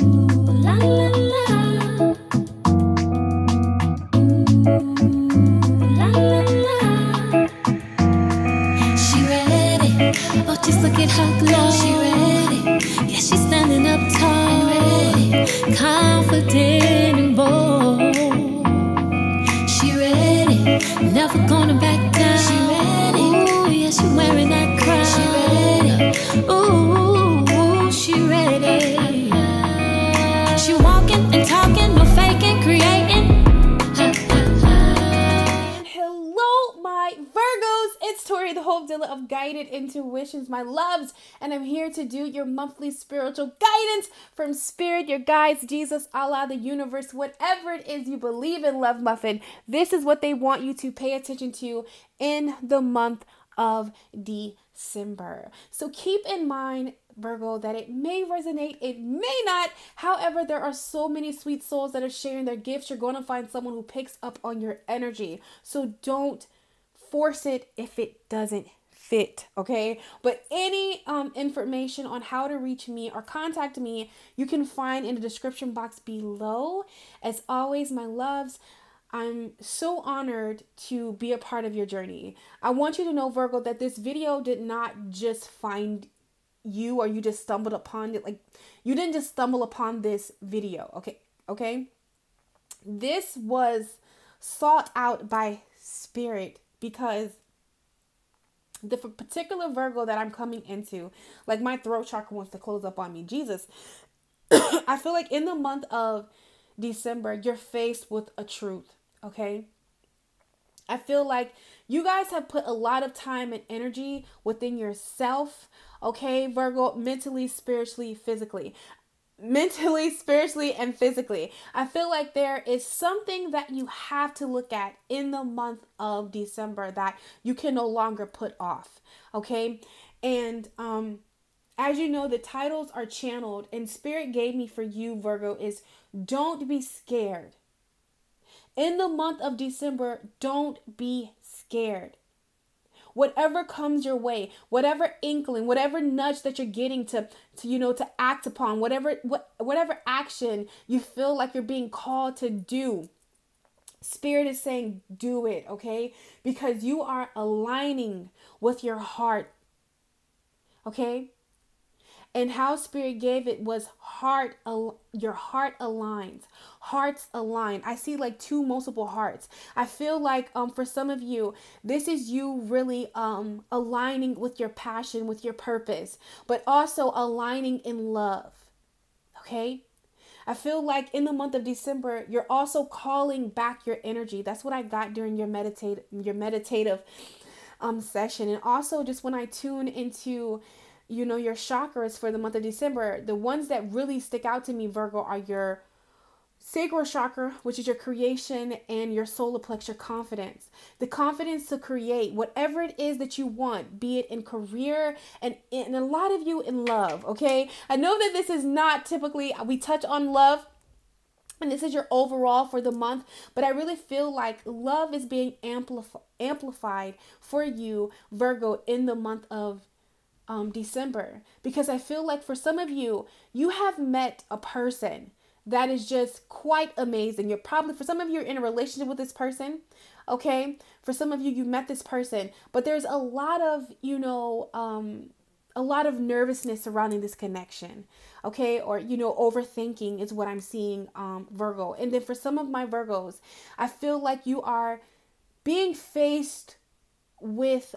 La, la, la. La, la, la. She ready. Oh, just look at her glow. She ready. Yeah, she's standing up tall and ready. Confident and bold. She ready. Never gonna back down. She ready. Ooh, yeah, she wearing that crown. She ready. Ooh, she ready. She walking and talking, no faking, creating. Hello, my Virgos. It's Tori, the hope dealer of guided intuitions, my loves, and I'm here to do your monthly spiritual guidance from Spirit, your guides, Jesus, Allah, the universe, whatever it is you believe in, love muffin. This is what they want you to pay attention to in the month of December. So keep in mind, Virgo, that it may resonate, it may not. However, there are so many sweet souls that are sharing their gifts. You're going to find someone who picks up on your energy. So don't force it if it doesn't fit, okay? But any information on how to reach me or contact me, you can find in the description box below. As always, my loves, I'm so honored to be a part of your journey. I want you to know, Virgo, that this video did not just find you or you just stumbled upon it. Like, you didn't just stumble upon this video, okay? This was sought out by Spirit because the particular Virgo that I'm coming into, like, my throat chakra wants to close up on me. Jesus. I feel like in the month of December, you're faced with a truth, okay? I feel like you guys have put a lot of time and energy within yourself, okay, Virgo, mentally, spiritually, physically. Mentally, spiritually, and physically. I feel like there is something that you have to look at in the month of December that you can no longer put off, okay? And as you know, the titles are channeled, and Spirit gave me for you, Virgo, is don't be scared. In the month of December, don't be scared. Whatever comes your way, whatever inkling, whatever nudge that you're getting to act upon, whatever action you feel like you're being called to do, Spirit is saying do it, okay? Because you are aligning with your heart, okay? And how Spirit gave it was your heart aligns. Hearts align. I see like two multiple hearts. I feel like for some of you, this is you really aligning with your passion, with your purpose, but also aligning in love. Okay? I feel like in the month of December, you're also calling back your energy. That's what I got during your meditative session. And also just when I tune into your chakras for the month of December, the ones that really stick out to me, Virgo, are your sacral chakra, which is your creation, and your solar plex, your confidence. The confidence to create whatever it is that you want, be it in career and a lot of you in love, okay? I know that this is not typically, we touch on love, and this is your overall for the month, but I really feel like love is being amplified for you, Virgo, in the month of December, because I feel like for some of you, you have met a person that is just quite amazing. For some of you, you're in a relationship with this person, okay? For some of you, you met this person, but there's a lot of, a lot of nervousness surrounding this connection, okay? Or, overthinking is what I'm seeing, Virgo. And then for some of my Virgos, I feel like you are being faced with,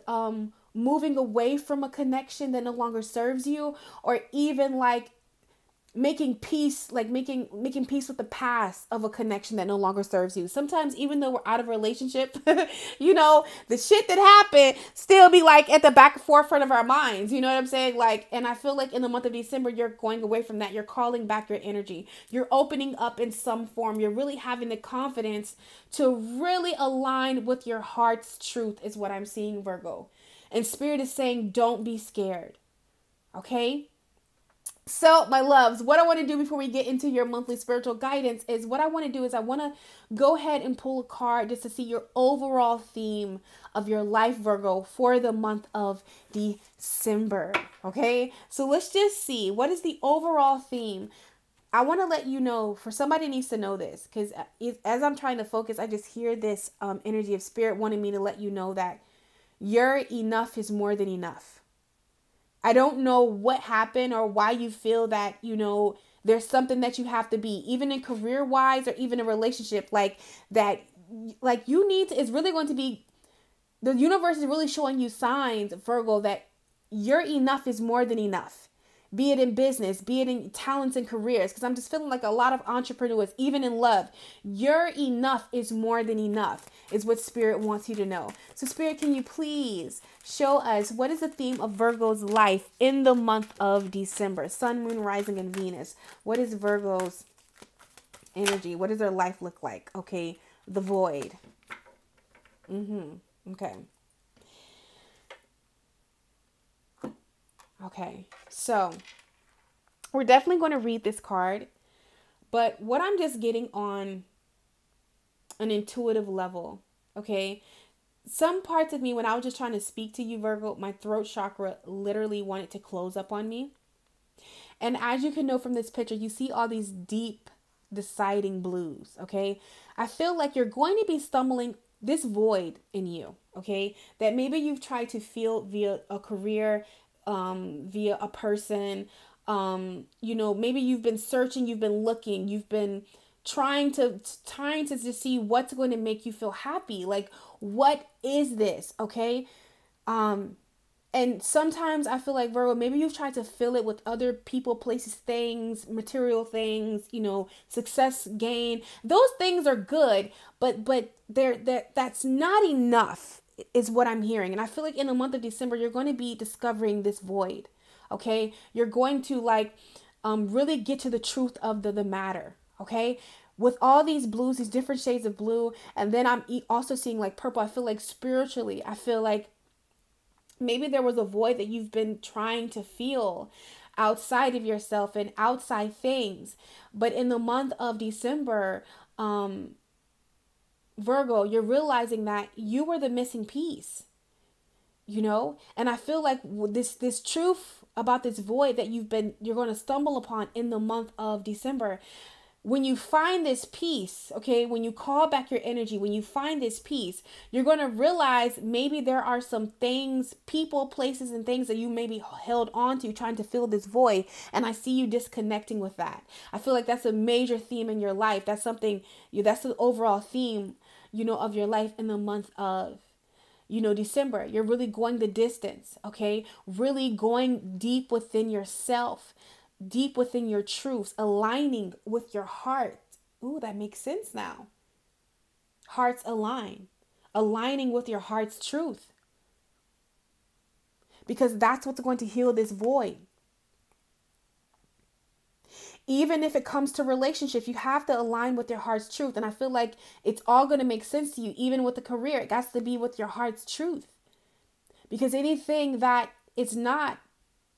moving away from a connection that no longer serves you, or even like making peace with the past of a connection that no longer serves you. Sometimes even though we're out of a relationship, the shit that happened still be like at the forefront of our minds. You know what I'm saying? Like, and I feel like in the month of December, you're going away from that. You're calling back your energy. You're opening up in some form. You're really having the confidence to really align with your heart's truth is what I'm seeing, Virgo. And Spirit is saying, don't be scared. Okay? So, my loves, what I want to do before we get into your monthly spiritual guidance is I want to go ahead and pull a card just to see your overall theme of your life, Virgo, for the month of December. Okay? So, let's just see. What is the overall theme? I want to let you know, for somebody needs to know this, because as I'm trying to focus, I just hear this energy of spirit wanting me to let you know that your enough is more than enough. I don't know what happened or why you feel that, there's something that you have to be, even in career wise or even a relationship, like that, like you need to, it's really going to be, the universe is really showing you signs, Virgo, that your enough is more than enough. Be it in business, be it in talents and careers. Because I'm just feeling like a lot of entrepreneurs, even in love, your enough is more than enough, is what Spirit wants you to know. So Spirit, can you please show us what is the theme of Virgo's life in the month of December? Sun, Moon, Rising, and Venus. What is Virgo's energy? What does their life look like? Okay, the void. Okay. Okay, so we're definitely going to read this card, but what I'm just getting on an intuitive level, okay, some parts of me, when I was just trying to speak to you, Virgo, my throat chakra literally wanted to close up on me. And as you can know from this picture, you see all these deep, deciding blues, okay? I feel like you're going to be stumbling this void in you, okay, that maybe you've tried to fill via a career, via a person, maybe you've been searching, you've been looking, you've been trying to just see what's going to make you feel happy. Like, what is this? Okay. And sometimes I feel like, Virgo, maybe you've tried to fill it with other people, places, things, material things, success, gain. Those things are good, but that's not enough, is what I'm hearing. And I feel like in the month of December, you're going to be discovering this void. Okay. You're going to really get to the truth of the matter. Okay. With all these blues, these different shades of blue. And then I'm also seeing like purple. I feel like spiritually, I feel like maybe there was a void that you've been trying to feel outside of yourself and outside things. But in the month of December, Virgo, you're realizing that you were the missing piece, and I feel like this truth about this void that you're going to stumble upon in the month of December. When you find this peace, okay, when you call back your energy, when you find this peace, you're going to realize maybe there are some things, people, places, and things that you maybe held on to trying to fill this void. And I see you disconnecting with that. I feel like that's a major theme in your life. That's something, that's the overall theme, of your life in the month of, December. You're really going the distance, okay? Really going deep within yourself, deep within your truths, aligning with your heart. Ooh, that makes sense now. Hearts aligning with your heart's truth. Because that's what's going to heal this void. Even if it comes to relationships, you have to align with your heart's truth. And I feel like it's all going to make sense to you, even with the career. It has to be with your heart's truth. Because anything that is not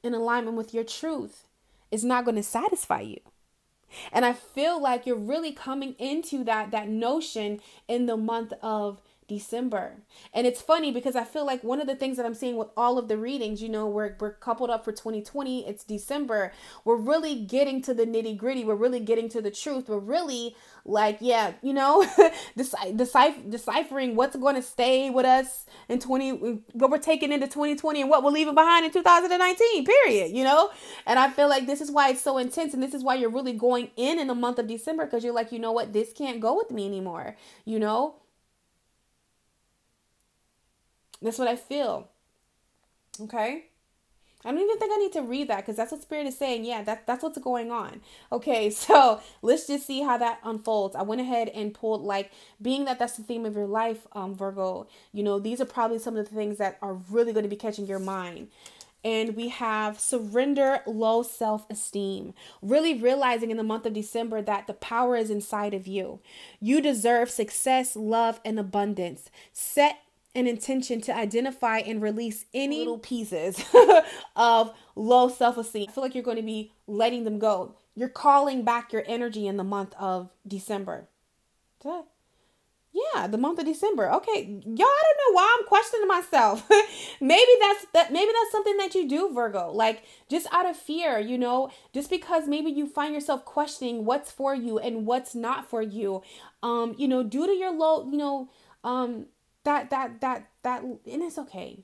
in alignment with your truth is not going to satisfy you. And I feel like you're really coming into that notion in the month of December. And it's funny because I feel like one of the things that I'm seeing with all of the readings, we're coupled up for 2020. It's December. We're really getting to the nitty gritty. We're really getting to the truth. We're really deciphering what's going to stay with us in what we're taking into 2020 and what we're leaving behind in 2019, period, And I feel like this is why it's so intense. And this is why you're really going in the month of December, because you're like, what, this can't go with me anymore, That's what I feel. Okay. I don't even think I need to read that because that's what Spirit is saying. Yeah, that's what's going on. Okay, so let's just see how that unfolds. I went ahead and pulled, being that that's the theme of your life, Virgo, these are probably some of the things that are really going to be catching your mind. And we have surrender, low self-esteem. Really realizing in the month of December that the power is inside of you. You deserve success, love, and abundance. Set an intention to identify and release any little pieces of low self-esteem. I feel like you're going to be letting them go. You're calling back your energy in the month of December. Yeah, the month of December. Okay, y'all, I don't know why I'm questioning myself. Maybe that's something that you do, Virgo. Like, just out of fear, just because maybe you find yourself questioning what's for you and what's not for you. Due to your low, and it's okay.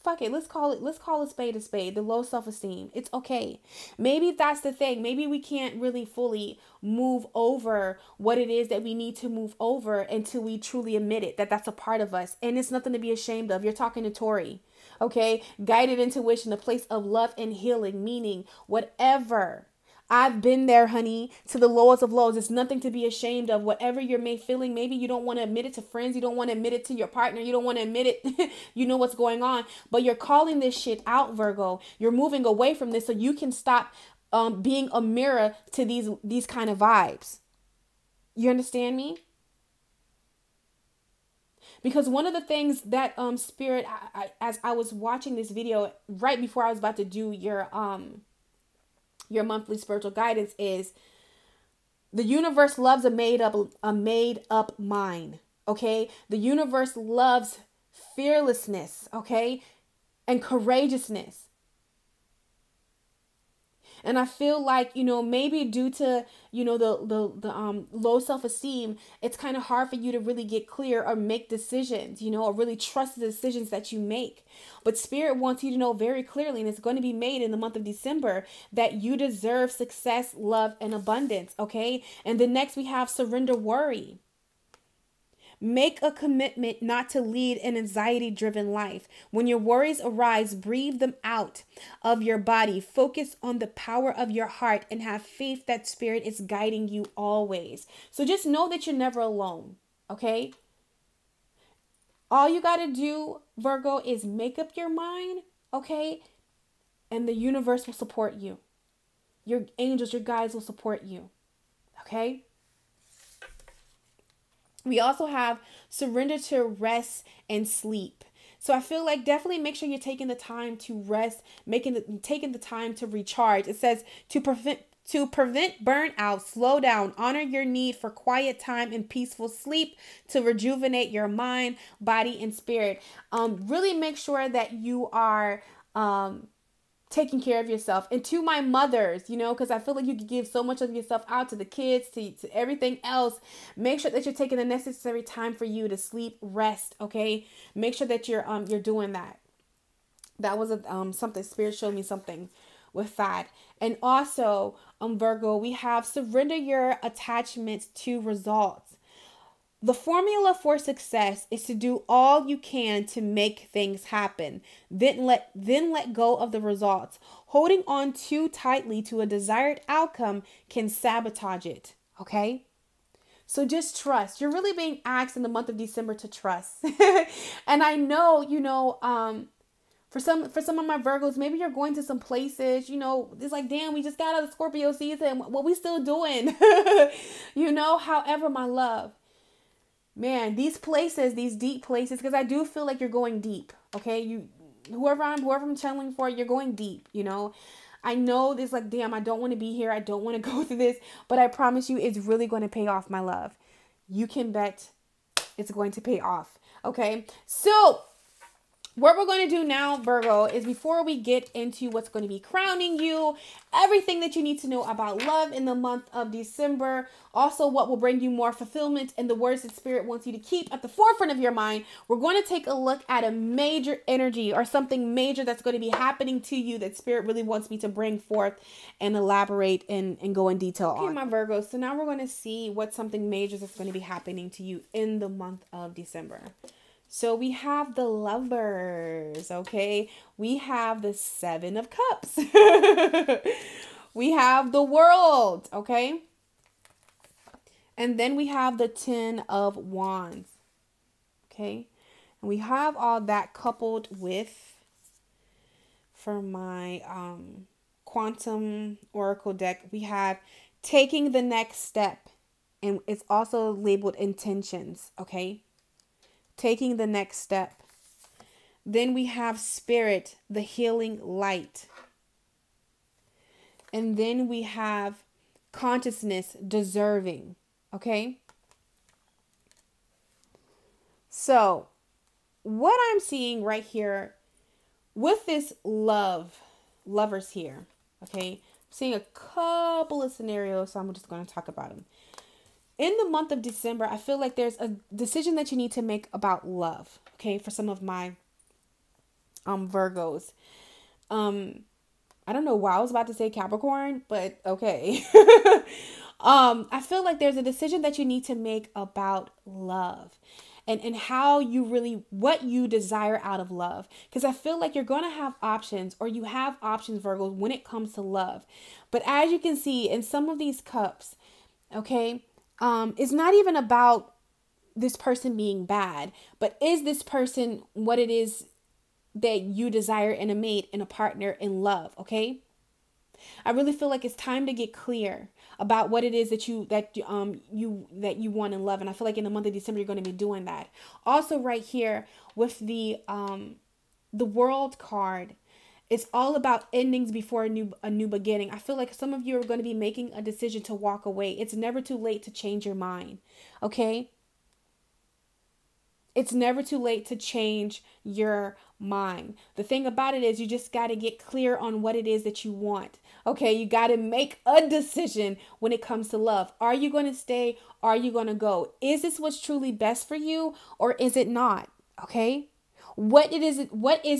Fuck it. Let's call a spade a spade. The low self-esteem. It's okay. Maybe that's the thing. Maybe we can't really fully move over what it is that we need to move over until we truly admit it, that that's a part of us. And it's nothing to be ashamed of. You're talking to Tori. Okay? Guided intuition, a place of love and healing, meaning whatever. I've been there, honey, to the lowest of lows. It's nothing to be ashamed of. Whatever you're feeling, maybe you don't want to admit it to friends. You don't want to admit it to your partner. You don't want to admit it. You know what's going on. But you're calling this shit out, Virgo. You're moving away from this so you can stop being a mirror to these kind of vibes. You understand me? Because one of the things that Spirit, as I was watching this video right before I was about to do your monthly spiritual guidance, is the universe loves a made up mind. Okay. The universe loves fearlessness. Okay. And courageousness. And I feel like, maybe due to, the low self-esteem, it's kind of hard for you to really get clear or make decisions, or really trust the decisions that you make. But Spirit wants you to know very clearly, and it's going to be made in the month of December, that you deserve success, love, and abundance. Okay. And then next we have surrender worry. Make a commitment not to lead an anxiety-driven life. When your worries arise, breathe them out of your body. Focus on the power of your heart and have faith that Spirit is guiding you always. So just know that you're never alone, okay? All you got to do, Virgo, is make up your mind, okay? And the universe will support you. Your angels, your guides will support you, okay? We also have surrender to rest and sleep. So I feel like definitely make sure you're taking the time to rest, taking the time to recharge. It says to prevent burnout, slow down, honor your need for quiet time and peaceful sleep to rejuvenate your mind, body, and spirit. Really make sure that you are taking care of yourself. And to my mothers, because I feel like you can give so much of yourself out to the kids, to everything else. Make sure that you're taking the necessary time for you to sleep, rest. Okay. Make sure that you're doing that. That was something Spirit showed me something with that. And also, Virgo, we have surrender your attachments to results. The formula for success is to do all you can to make things happen. Then let go of the results. Holding on too tightly to a desired outcome can sabotage it. Okay? So just trust. You're really being asked in the month of December to trust. And I know, for some of my Virgos, maybe you're going to some places, it's like, damn, we just got out of Scorpio season. What we still doing? However, my love. Man, these places, these deep places, because I do feel like you're going deep. Okay, whoever I'm channeling for, you're going deep. I know this, like, damn, I don't want to be here. I don't want to go through this, but I promise you, it's really going to pay off, my love. You can bet it's going to pay off. Okay, so what we're going to do now, Virgo, is before we get into what's going to be crowning you, everything that you need to know about love in the month of December, also what will bring you more fulfillment and the words that Spirit wants you to keep at the forefront of your mind, we're going to take a look at a major energy or something major that's going to be happening to you that Spirit really wants me to bring forth and elaborate and go in detail on. Okay, my Virgos, so now we're going to see what something major that's going to be happening to you in the month of December. So we have the Lovers, okay? We have the Seven of Cups. We have the World, okay? And then we have the Ten of Wands, okay? And we have all that coupled with, for my Quantum Oracle deck, we have taking the next step. And it's also labeled intentions, okay? Taking the next step. Then we have Spirit, the healing light. And then we have consciousness, deserving. Okay? So what I'm seeing right here with this lovers here, okay, I'm seeing a couple of scenarios, so I'm just going to talk about them. In the month of December, I feel like there's a decision that you need to make about love, okay, for some of my Virgos. I don't know why I was about to say Capricorn, but okay. I feel like there's a decision that you need to make about love and how you really, what you desire out of love. Because I feel like you're going to have options, or you have options, Virgos, when it comes to love. But as you can see in some of these cups, okay, it's not even about this person being bad, but is this person what it is that you desire in a mate, in a partner, in love, okay? I really feel like it's time to get clear about what it is that you want in love, and I feel like in the month of December you're going to be doing that. Also, right here with the World card, it's all about endings before a new beginning. I feel like some of you are going to be making a decision to walk away. It's never too late to change your mind, okay? It's never too late to change your mind. The thing about it is you just got to get clear on what it is that you want. Okay, you got to make a decision when it comes to love. Are you going to stay? Are you going to go? Is this what's truly best for you, or is it not? Okay? What is it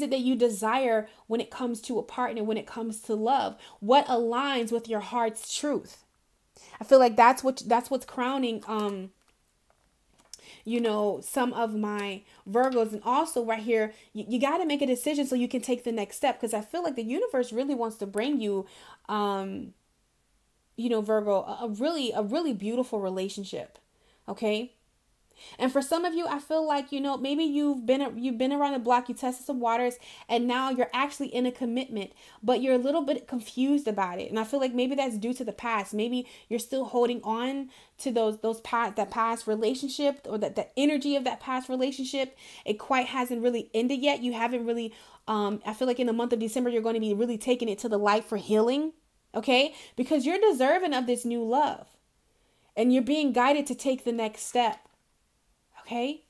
that you desire when it comes to a partner, when it comes to love? What aligns with your heart's truth? I feel like that's what's crowning some of my Virgos. And also right here, you got to make a decision so you can take the next step, because I feel like the universe really wants to bring you, Virgo, a really beautiful relationship. Okay. And for some of you, I feel like, maybe you've been around the block, you tested some waters, and now you're actually in a commitment, but you're a little bit confused about it. And I feel like maybe that's due to the past. Maybe you're still holding on to that past relationship, or that energy of that past relationship. It quite hasn't really ended yet. You haven't really, I feel like in the month of December, you're going to be really taking it to the light for healing. Okay. Because you're deserving of this new love, and you're being guided to take the next step. Okay.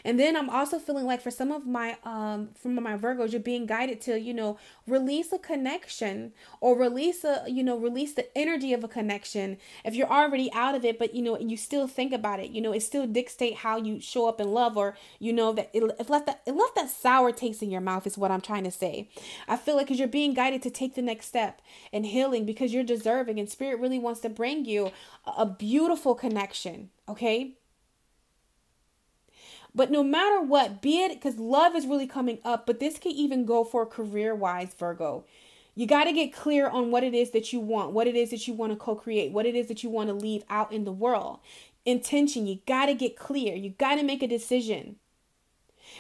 And then I'm also feeling like for some of my Virgos, you're being guided to, release a connection, or release the energy of a connection. If you're already out of it, but you still think about it, it still dictate how you show up in love, or that it left that sour taste in your mouth, is what I'm trying to say. I feel like because you're being guided to take the next step in healing, because you're deserving, and Spirit really wants to bring you a beautiful connection. Okay. But no matter what, be it, because love is really coming up, but this can even go for career-wise, Virgo. You got to get clear on what it is that you want, what it is that you want to co-create, what it is that you want to leave out in the world. Intention, you got to get clear. You got to make a decision.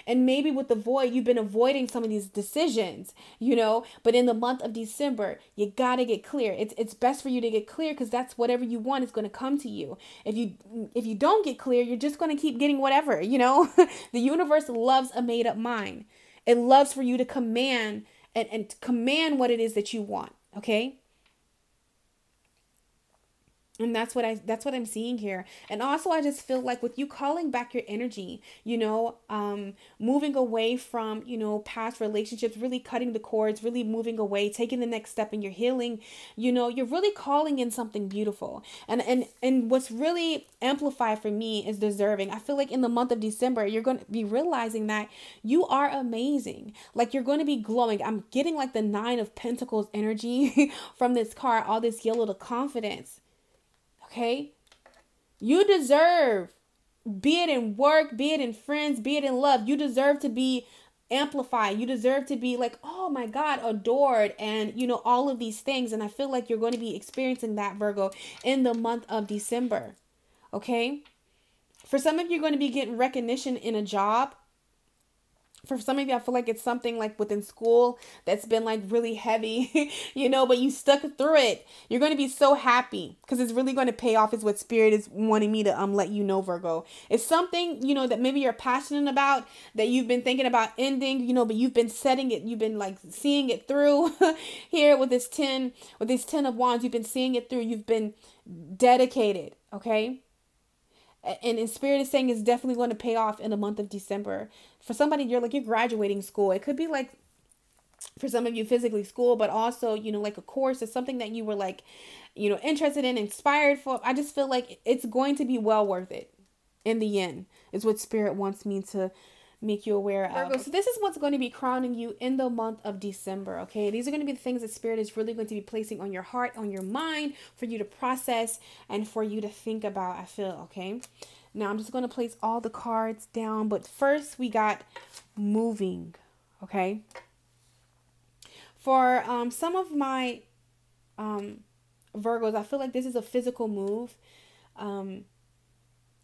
And maybe with the void, you've been avoiding some of these decisions, but in the month of December, you got to get clear. It's best for you to get clear, because that's whatever you want is going to come to you. If you don't get clear, you're just going to keep getting whatever, The universe loves a made up mind. It loves for you to command and command what it is that you want. Okay. And that's what I'm seeing here. And also, I just feel like with you calling back your energy, moving away from, past relationships, really cutting the cords, really moving away, taking the next step in your healing, you're really calling in something beautiful. And what's really amplified for me is deserving. I feel like in the month of December, you're going to be realizing that you are amazing. Like, you're going to be glowing. I'm getting like the 9 of Pentacles energy from this card, all this yellow, to confidence. Okay, you deserve, be it in work, be it in friends, be it in love, you deserve to be amplified. You deserve to be like, oh my God, adored, and all of these things. And I feel like you're going to be experiencing that, Virgo, in the month of December. Okay, for some of you, are going to be getting recognition in a job. For some of you, I feel like it's something like within school that's been like really heavy, but you stuck through it. You're going to be so happy because it's really going to pay off, is what Spirit is wanting me to let you know, Virgo. It's something, that maybe you're passionate about, that you've been thinking about ending, but you've been setting it, you've been like seeing it through here with this 10 of Wands. You've been seeing it through. You've been dedicated. Okay. And Spirit is saying it's definitely going to pay off in the month of December. For somebody, you're graduating school. It could be like, for some of you, physically school, but also, like a course is something that you were like, interested in, inspired for. I just feel like it's going to be well worth it in the end, is what Spirit wants me to make you aware of. Virgo, so this is what's going to be crowning you in the month of December, okay? These are going to be the things that Spirit is really going to be placing on your heart, on your mind, for you to process and for you to think about, I feel, okay? Now, I'm just going to place all the cards down, but first we got moving, okay? For some of my Virgos, I feel like this is a physical move,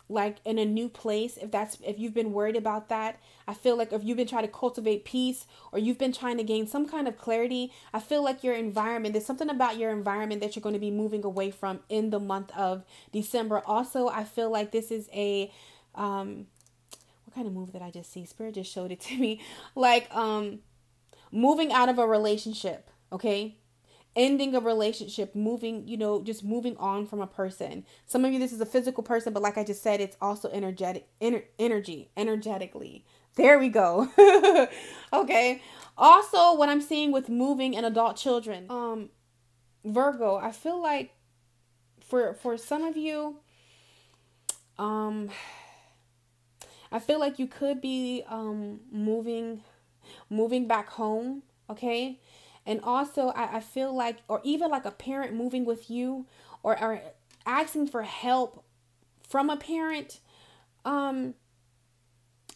like in a new place. If you've been worried about that, I feel like if you've been trying to cultivate peace, or you've been trying to gain some kind of clarity, I feel like your environment, there's something about your environment that you're going to be moving away from in the month of December. Also, I feel like this is a what kind of move did I just see? Spirit just showed it to me. Like moving out of a relationship, okay? Ending a relationship, moving, just moving on from a person. Some of you, this is a physical person, but like I just said, it's also energetically. There we go. Okay. Also, what I'm seeing with moving and adult children, Virgo, I feel like for some of you, I feel like you could be moving back home, okay? And also, I feel like, or even like a parent moving with you, or asking for help from a parent.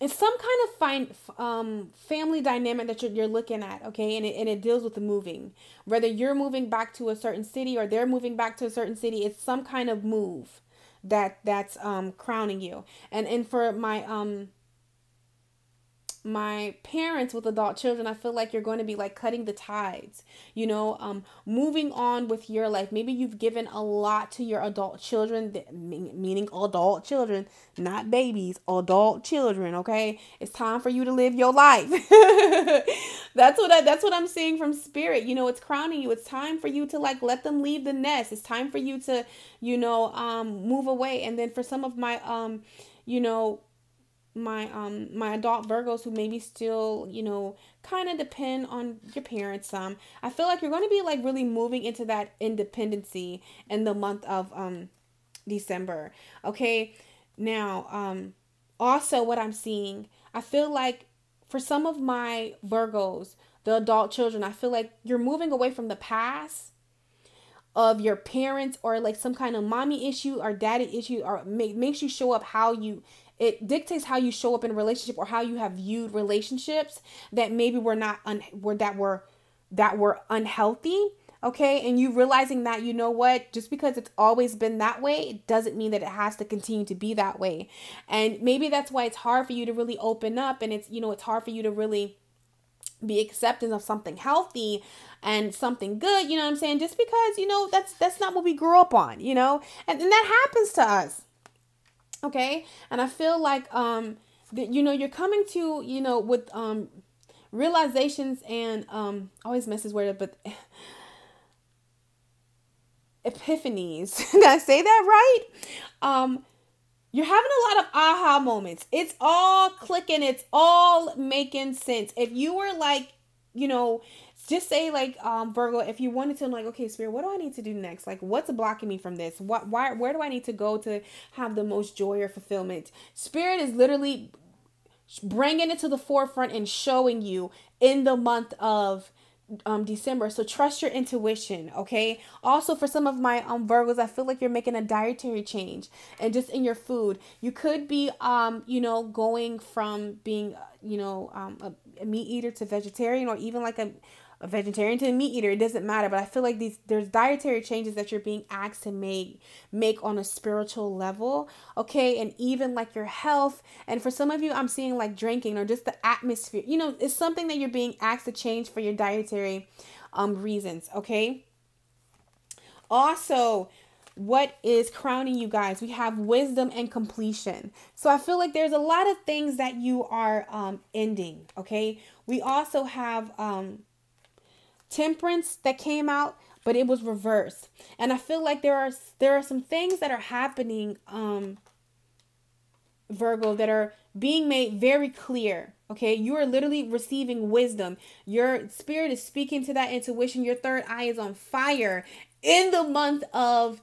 It's some kind of family dynamic that you're looking at, okay? And it deals with the moving. Whether you're moving back to a certain city or they're moving back to a certain city, it's some kind of move that's crowning you. And for my parents with adult children, I feel like you're going to be like cutting the ties, moving on with your life. Maybe you've given a lot to your adult children, meaning adult children, not babies, adult children. Okay. It's time for you to live your life. That's what I'm seeing from Spirit. It's crowning you. It's time for you to like, let them leave the nest. It's time for you to, move away. And then for some of my, my adult Virgos who maybe still, kind of depend on your parents some, I feel like you're going to be like really moving into that independency in the month of December. Okay. Now, also what I'm seeing, I feel like for some of my Virgos, the adult children, I feel like you're moving away from the past of your parents, or like some kind of mommy issue or daddy issue, or makes you show up it dictates how you show up in a relationship, or how you have viewed relationships that maybe were not that were unhealthy. Okay. And you realizing that, what, just because it's always been that way, it doesn't mean that it has to continue to be that way. And maybe that's why it's hard for you to really open up, and it's, it's hard for you to really be accepting of something healthy and something good, what I'm saying? Just because, that's not what we grew up on, and that happens to us. Okay. And I feel like, that, you're coming to, with, realizations and, always messes word, but epiphanies. Did I say that right? You're having a lot of aha moments. It's all clicking. It's all making sense. If you were like, just say like, Virgo, if you wanted to, like, okay, Spirit, what do I need to do next? Like, what's blocking me from this? Where do I need to go to have the most joy or fulfillment? Spirit is literally bringing it to the forefront and showing you in the month of December. So trust your intuition. Okay. Also, for some of my Virgos, I feel like you're making a dietary change, and just in your food, you could be going from being a meat eater to vegetarian, or even like a vegetarian to a meat eater. It doesn't matter, but I feel like there's dietary changes that you're being asked to make on a spiritual level. Okay. And even like your health. And for some of you, I'm seeing like drinking, or just the atmosphere, it's something that you're being asked to change for your dietary reasons. Okay. Also, what is crowning you guys? We have wisdom and completion. So I feel like there's a lot of things that you are ending. Okay. We also have temperance that came out, but it was reversed. And I feel like there are some things that are happening Virgo, that are being made very clear. Okay, you are literally receiving wisdom. Your spirit is speaking to that intuition. Your third eye is on fire in the month of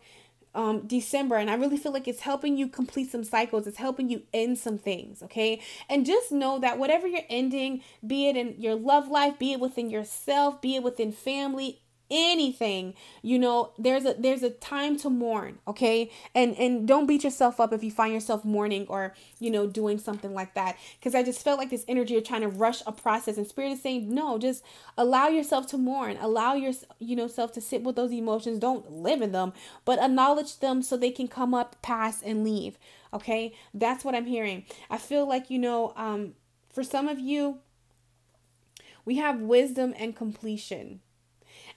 December, and I really feel like it's helping you complete some cycles. It's helping you end some things. Okay, and just know that whatever you're ending, be it in your love life, be it within yourself, be it within family, anything, there's a time to mourn. Okay, and don't beat yourself up if you find yourself mourning or doing something like that, because I just felt like this energy you're trying to rush a process, and spirit is saying no, just allow yourself to mourn, allow your self to sit with those emotions. Don't live in them, but acknowledge them so they can come up, pass, and leave. Okay, that's what I'm hearing. I feel like for some of you, we have wisdom and completion.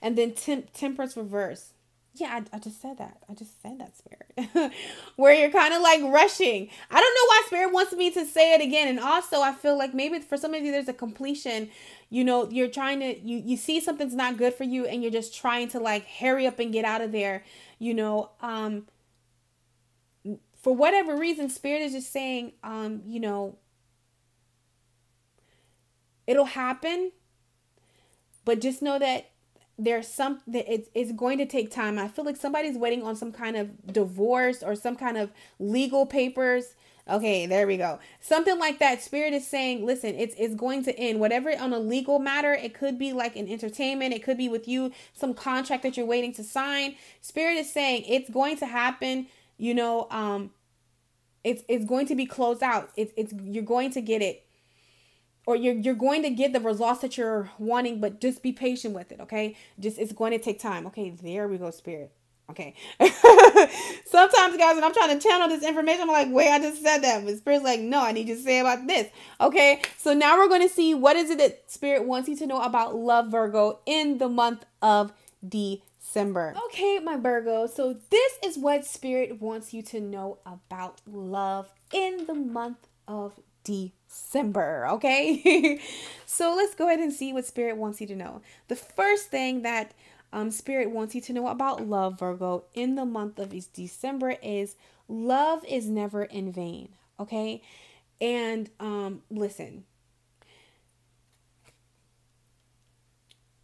And then temperance reverse. Yeah, I just said that. I just said that, spirit. Where you're kind of like rushing. I don't know why spirit wants me to say it again. And also, I feel like maybe for some of you, there's a completion. You're trying to, you see something's not good for you, and you're just trying to like hurry up and get out of there. For whatever reason, spirit is just saying, it'll happen. But just know that it's going to take time. I feel like somebody's waiting on some kind of divorce or some kind of legal papers. Okay, there we go. Something like that. Spirit is saying, listen, it's going to end. Whatever on a legal matter, it could be like an entertainment. It could be with you, some contract that you're waiting to sign. Spirit is saying it's going to happen. It's going to be closed out. You're going to get it. Or you're going to get the results that you're wanting, but just be patient with it, okay? It's going to take time. Okay, there we go, spirit. Okay. Sometimes, guys, when I'm trying to channel this information, I'm like, wait, I just said that. But spirit's like, no, I need you to say about this. Okay, so now we're going to see what is it that spirit wants you to know about love, Virgo, in the month of December. Okay, my Virgo, so this is what spirit wants you to know about love in the month of December. Okay. So let's go ahead and see what spirit wants you to know. The first thing that spirit wants you to know about love, Virgo, in the month of December is love is never in vain. Okay. And listen,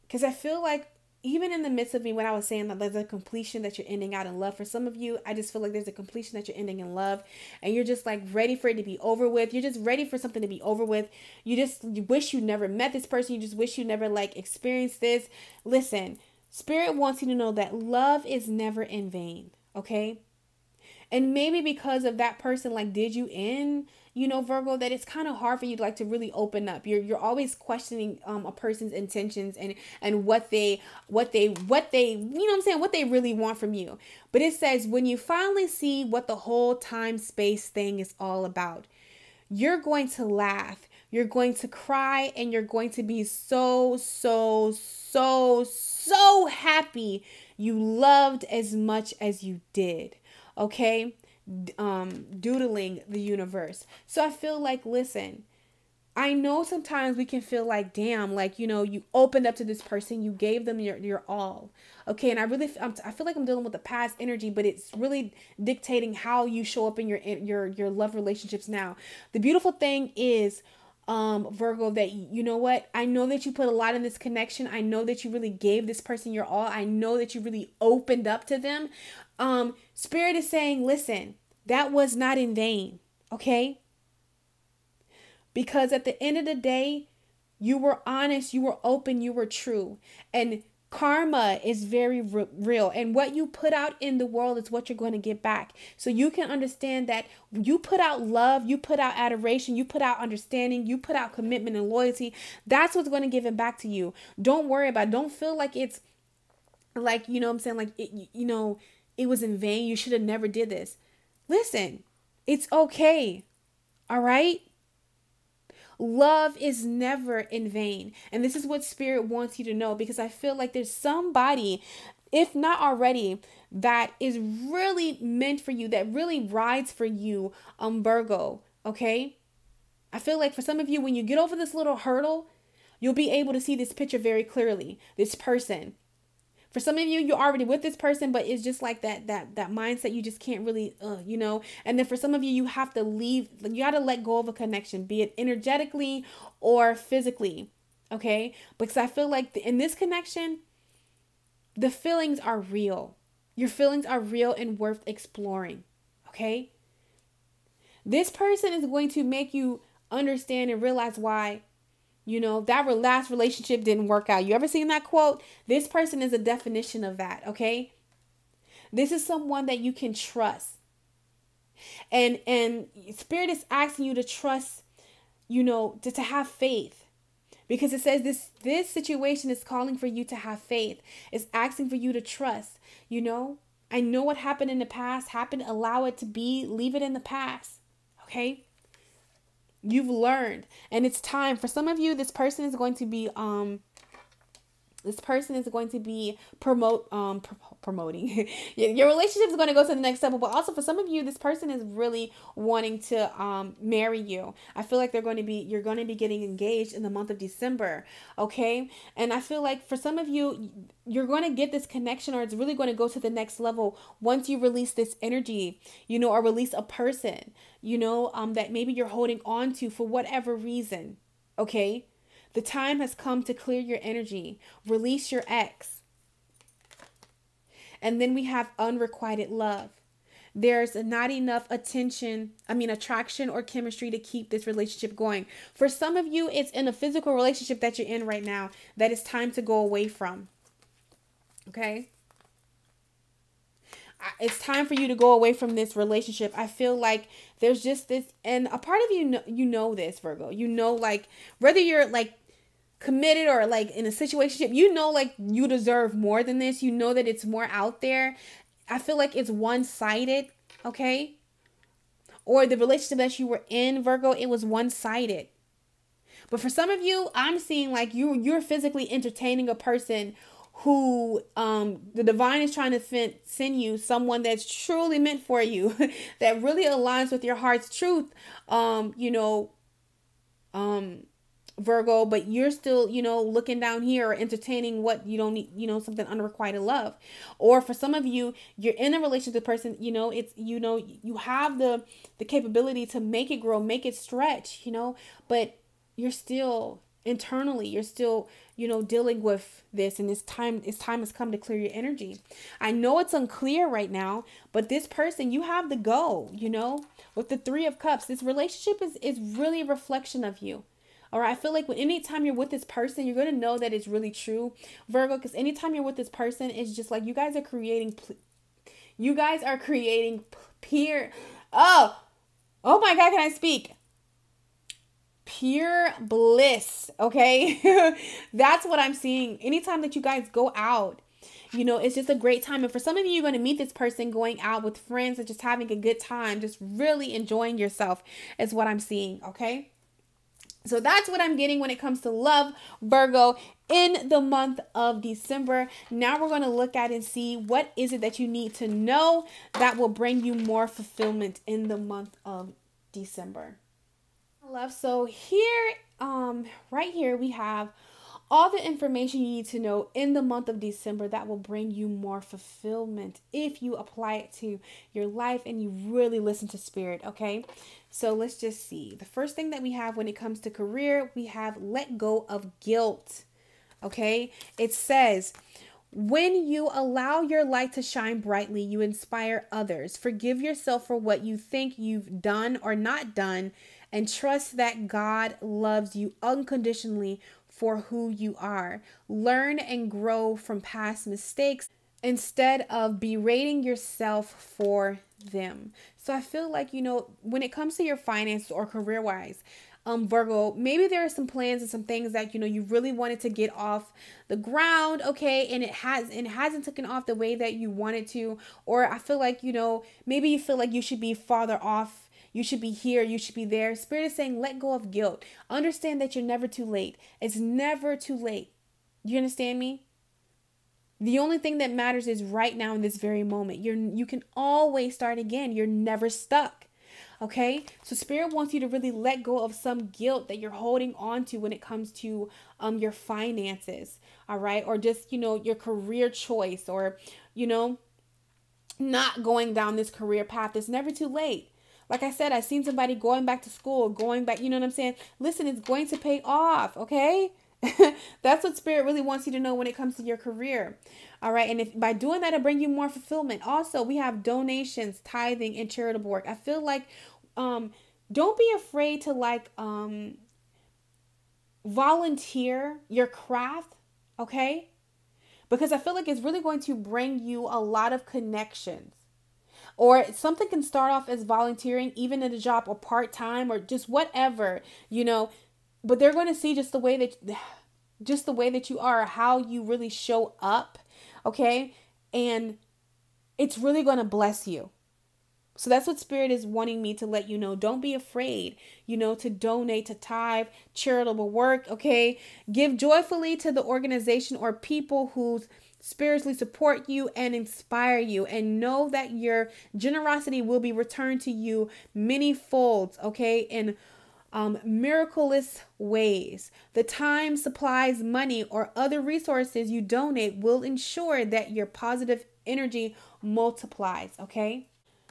because I feel like even in the midst of me, when I was saying that there's a completion that you're ending out in love, for some of you, I just feel like there's a completion that you're ending in love, and you're just like ready for it to be over with. You're just ready for something to be over with. You wish you never met this person. You just wish you never like experienced this. Listen, spirit wants you to know that love is never in vain. Okay. And maybe because of that person, like, did you end, Virgo, that it's kind of hard for you to like to really open up. You're always questioning a person's intentions and what they what they really want from you. But it says when you finally see what the whole time space thing is all about, you're going to laugh, you're going to cry, and you're going to be so happy you loved as much as you did. Okay, doodling the universe. So I feel like, listen, I know sometimes we can feel like, damn, like, you opened up to this person, you gave them your all. Okay, and I feel like I'm dealing with the past energy, but it's really dictating how you show up in your love relationships now. The beautiful thing is, Virgo, that what, I know that you put a lot in this connection. I know that you really gave this person your all. I know that you really opened up to them. Spirit is saying, listen, that was not in vain. Okay. Because at the end of the day, you were honest, you were open, you were true. And karma is very real. And what you put out in the world is what you're going to get back. So you can understand that you put out love, you put out adoration, you put out understanding, you put out commitment and loyalty. That's what's going to give it back to you. Don't worry about it. Don't feel like it's like, like, it was in vain. You should have never did this. Listen, it's okay. All right. Love is never in vain. And this is what spirit wants you to know, because I feel like there's somebody, if not already, that is really meant for you, that really rides for you, Virgo. Okay. I feel like for some of you, when you get over this little hurdle, you'll be able to see this picture very clearly. This person. For some of you, you're already with this person, but it's just like that mindset. You just can't really, And then for some of you, you have to leave. You got to let go of a connection, be it energetically or physically. Okay. Because I feel like in this connection, the feelings are real. Your feelings are real and worth exploring. Okay. This person is going to make you understand and realize why, that last relationship didn't work out. You ever seen that quote? This person is a definition of that. Okay. This is someone that you can trust. And Spirit is asking you to trust, to have faith. Because it says this situation is calling for you to have faith. It's asking for you to trust. I know what happened in the past happened. Allow it to be. Leave it in the past. Okay. You've learned, and it's time for some of you. This person is going to be promoting. Your relationship is going to go to the next level, but also for some of you, this person is really wanting to marry you. I feel like you're going to be getting engaged in the month of December. Okay. And I feel like for some of you, you're going to get this connection, or it's really going to go to the next level once you release this energy, or release a person, that maybe you're holding on to for whatever reason. Okay. The time has come to clear your energy. Release your ex. And then we have unrequited love. There's not enough attraction or chemistry to keep this relationship going. For some of you, it's in a physical relationship that you're in right now that it's time to go away from. Okay? It's time for you to go away from this relationship. I feel like there's just this, and a part of you know this, Virgo. Like, whether you're like committed or like in a situationship, like you deserve more than this. That it's more out there. I feel like it's one-sided, okay? Or the relationship that you were in, Virgo, it was one-sided. But for some of you, I'm seeing like you're physically entertaining a person who the divine is trying to send you someone that's truly meant for you, that really aligns with your heart's truth, Virgo, but you're still, looking down here or entertaining what you don't need, something unrequited love. Or for some of you, you're in a relationship with a person, it's, you have the capability to make it grow, make it stretch, but you're still internally, dealing with this, and it's time has come to clear your energy. I know it's unclear right now, but this person, you have the go, with the 3 of Cups. This relationship is really a reflection of you. Or I feel like anytime you're with this person, you're going to know that it's really true, Virgo, because anytime you're with this person, it's just like you guys are creating pure, oh my God, can I speak? Pure bliss, okay? That's what I'm seeing. Anytime that you guys go out, it's just a great time. And for some of you, you're going to meet this person going out with friends and just having a good time, just really enjoying yourself is what I'm seeing, okay? So that's what I'm getting when it comes to love, Virgo, in the month of December. Now we're going to look at and see what is it that you need to know that will bring you more fulfillment in the month of December. Love. So here, right here, we have all the information you need to know in the month of December that will bring you more fulfillment if you apply it to your life and you really listen to Spirit, okay? So let's just see. The first thing that we have when it comes to career, we have let go of guilt, okay? It says, when you allow your light to shine brightly, you inspire others. Forgive yourself for what you think you've done or not done, and trust that God loves you unconditionally for who you are. Learn and grow from past mistakes instead of berating yourself for them. So I feel like, when it comes to your finances or career-wise, Virgo, maybe there are some plans and some things that, you really wanted to get off the ground, okay, and it hasn't taken off the way that you wanted to. Or I feel like, maybe you feel like you should be farther off. You should be here. You should be there. Spirit is saying, let go of guilt. Understand that you're never too late. It's never too late. You understand me? The only thing that matters is right now in this very moment. You can always start again. You're never stuck. Okay, so Spirit wants you to really let go of some guilt that you're holding on to when it comes to your finances, all right, or just, you know, your career choice, or, you know, not going down this career path. It's never too late. Like I said, I've seen somebody going back to school, going back, you know what I'm saying? Listen, it's going to pay off, okay? That's what Spirit really wants you to know when it comes to your career. All right. And if by doing that, it'll bring you more fulfillment. Also, we have donations, tithing, and charitable work. I feel like don't be afraid to volunteer your craft. Okay. Because I feel like it's really going to bring you a lot of connections. Or something can start off as volunteering, even in a job, or part-time, or just whatever, you know. But they're going to see just the way that you are, how you really show up, okay? And it's really going to bless you. So that's what Spirit is wanting me to let you know. Don't be afraid, you know, to donate, to tithe, charitable work, okay? Give joyfully to the organization or people who spiritually support you and inspire you, and know that your generosity will be returned to you many folds, okay? In miraculous ways. The time, supplies, money, or other resources you donate will ensure that your positive energy multiplies, okay?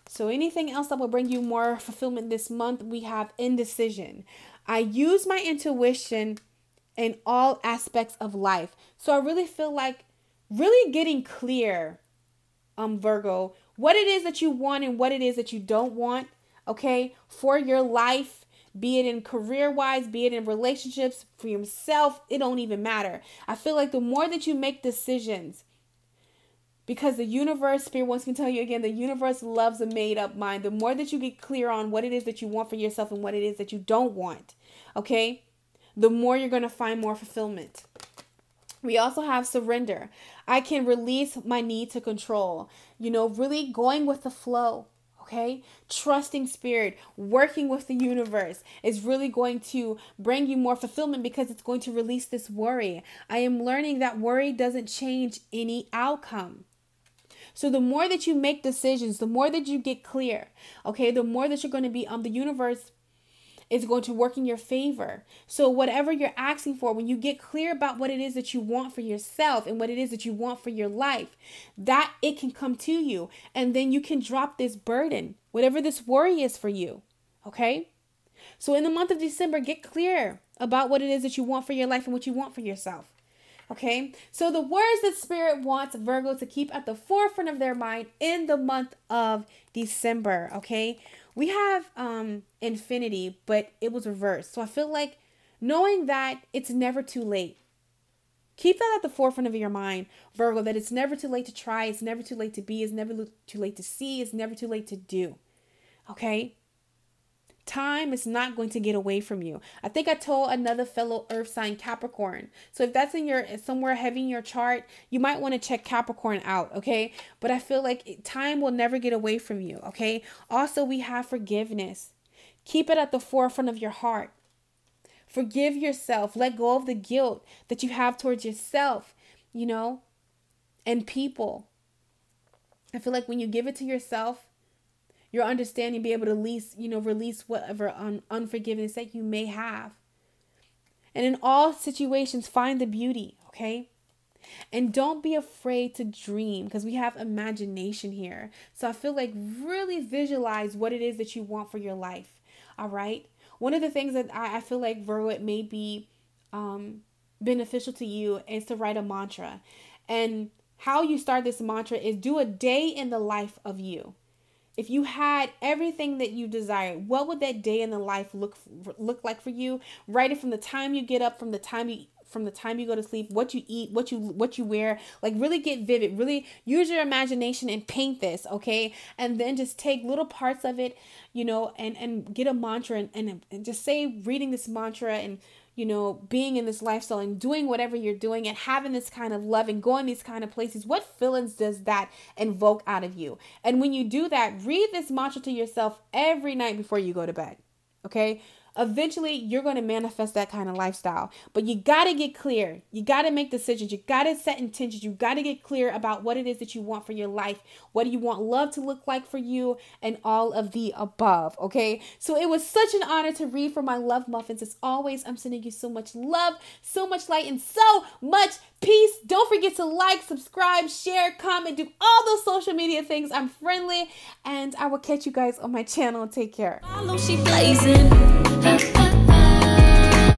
So anything else that will bring you more fulfillment this month, we have indecision. I use my intuition in all aspects of life. So I really feel like really getting clear, Virgo, what it is that you want and what it is that you don't want, okay, for your life. Be it in career-wise, be it in relationships, for yourself, it don't even matter. I feel like the more that you make decisions, because the universe, Spirit wants me to tell you again, the universe loves a made-up mind. The more that you get clear on what it is that you want for yourself and what it is that you don't want, okay, the more you're going to find more fulfillment. We also have surrender. I can release my need to control, you know, really going with the flow. Okay, trusting Spirit, working with the universe is really going to bring you more fulfillment, because it's going to release this worry. I am learning that worry doesn't change any outcome. So the more that you make decisions, the more that you get clear, okay, the more that you're going to be the universe is going to work in your favor. So whatever you're asking for, when you get clear about what it is that you want for yourself and what it is that you want for your life, that it can come to you. And then you can drop this burden, whatever this worry is for you. Okay? So in the month of December, get clear about what it is that you want for your life and what you want for yourself. Okay? So the words that Spirit wants Virgo to keep at the forefront of their mind in the month of December. Okay? We have infinity, but it was reversed. So I feel like knowing that it's never too late. Keep that at the forefront of your mind, Virgo, that it's never too late to try. It's never too late to be. It's never too late to see. It's never too late to do. Okay? Time is not going to get away from you. I think I told another fellow earth sign, Capricorn. So if that's in your somewhere heavy in your chart, you might want to check Capricorn out, okay? But I feel like time will never get away from you, okay? Also, we have forgiveness. Keep it at the forefront of your heart. Forgive yourself. Let go of the guilt that you have towards yourself, you know, and people. I feel like when you give it to yourself, your understanding, be able to release whatever unforgiveness that you may have. And in all situations, find the beauty, okay? And don't be afraid to dream, because we have imagination here. So I feel like really visualize what it is that you want for your life, all right? One of the things that I feel like, Virgo, it may be beneficial to you is to write a mantra. And how you start this mantra is do a day in the life of you. If you had everything that you desired, what would that day in the life look like for you? Write it from the time you get up, from the time you go to sleep, what you eat, what you wear. Like, really get vivid, really use your imagination and paint this, okay? And then just take little parts of it, you know, and get a mantra and just say, reading this mantra and, you know, being in this lifestyle and doing whatever you're doing and having this kind of love and going these kind of places. What feelings does that invoke out of you? And when you do that, read this mantra to yourself every night before you go to bed. Okay? eventually you're going to manifest that kind of lifestyle. But you got to get clear. You got to make decisions. You got to set intentions. You got to get clear about what it is that you want for your life. What do you want love to look like for you, and all of the above. Okay. So it was such an honor to read from my love muffins. As always, I'm sending you so much love, so much light, and so much peace. Don't forget to like, subscribe, share, comment, do all those social media things. I'm friendly, and I will catch you guys on my channel. Take care. Follow, she blazing.